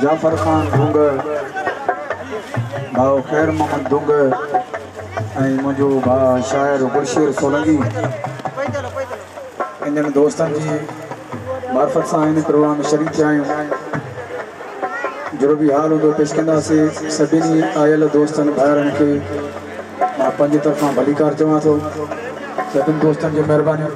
जाफर खान ढूंग भाउ खैर मोहम्मद ढूंग मुझो भा शायर गुलशेर सोलंगी इन दोस्तन जी मार्फत से इन प्रोग्राम में शरीक थिया आहियूं जो भी हाल होंदो पेश कंदासीं सभिनी आयल दोस्तन भाइरनि खे मां पंहिंजी तरफ़ां भलीकार चवां थो सभिनी दोस्तनि जी महिरबानी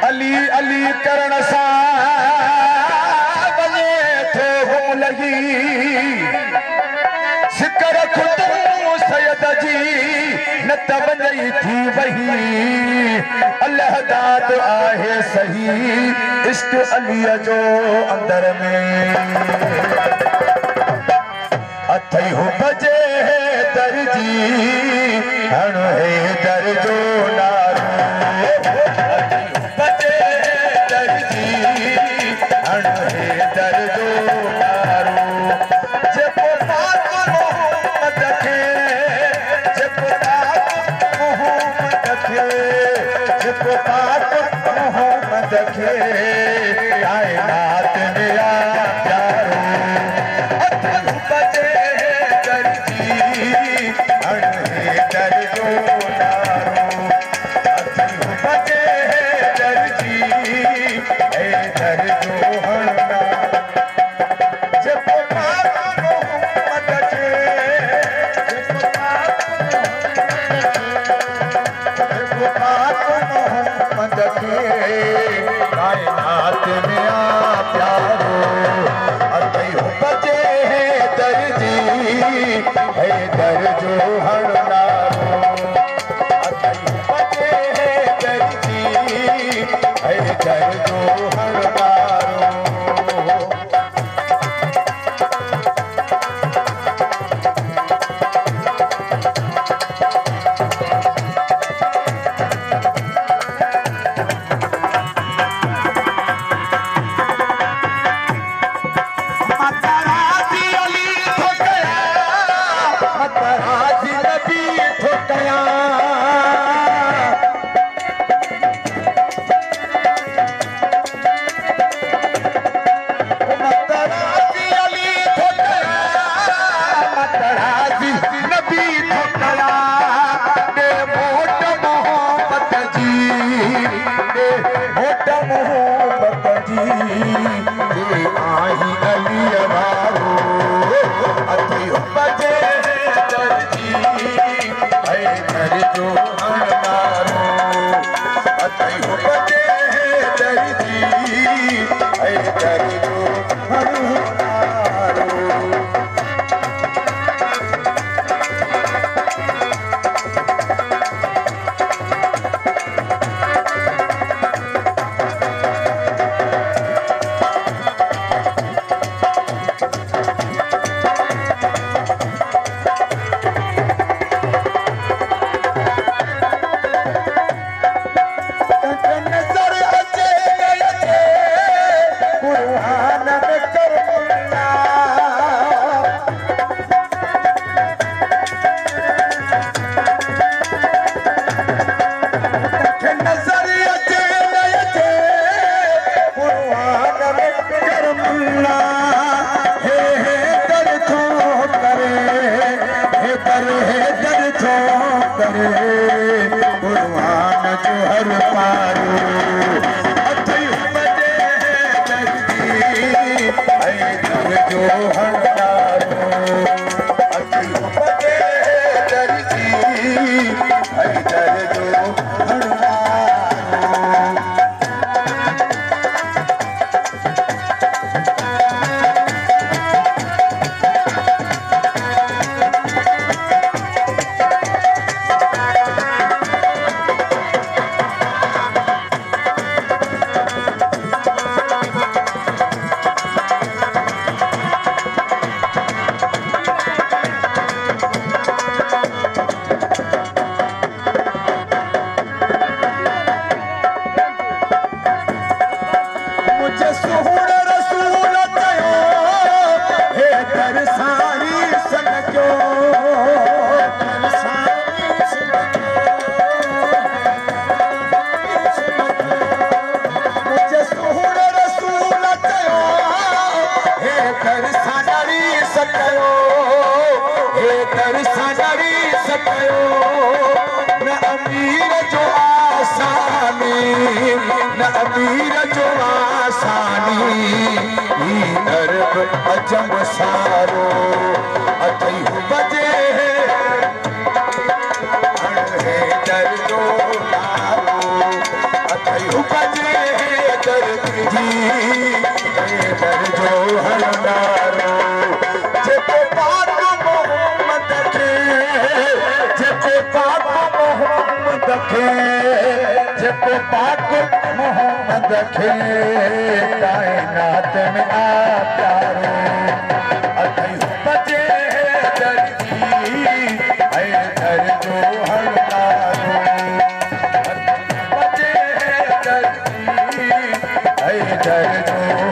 अली अली करण सा बने थो हम लगी सिकर खुद सैयद जी न तब नहीं थी वही अल्लाह दाद आहे सही इश्क अली जो अंदर में अथई हो बजे दर्जी हण है दर्जो नारो बजे दर्जी हण है दर्जो नारो जब पाक मोहम्मद खे जब पाक मोहम्मद खे जब पाक मोहम्मद खे कायनात में आ प्यारो अथई बजे कायनात में आ प्यारो अथई बजे दर्जी है दर्जो हरनारो अथई बजे दर्जी है दर्जो हरनारो थो करे कुर्बान जो हर पारो अथई बजे दर्दी ऐं दर जो हंडारो अथई बजे दर्दी ऐं दर जो हंडारो अजम सारो अथई बजे हे दर जो नारो अथई बजे दर जी दर जो हंडारो जेको पाक मोहम्मद खे जेको पाक मोहम्मद खे जेको पाक मोहम्मद खे कायनात में आ प्यारो अथई बजे दर्दी ऐं दर जो हंडारो अथई बजे दर्दी ऐं दर जो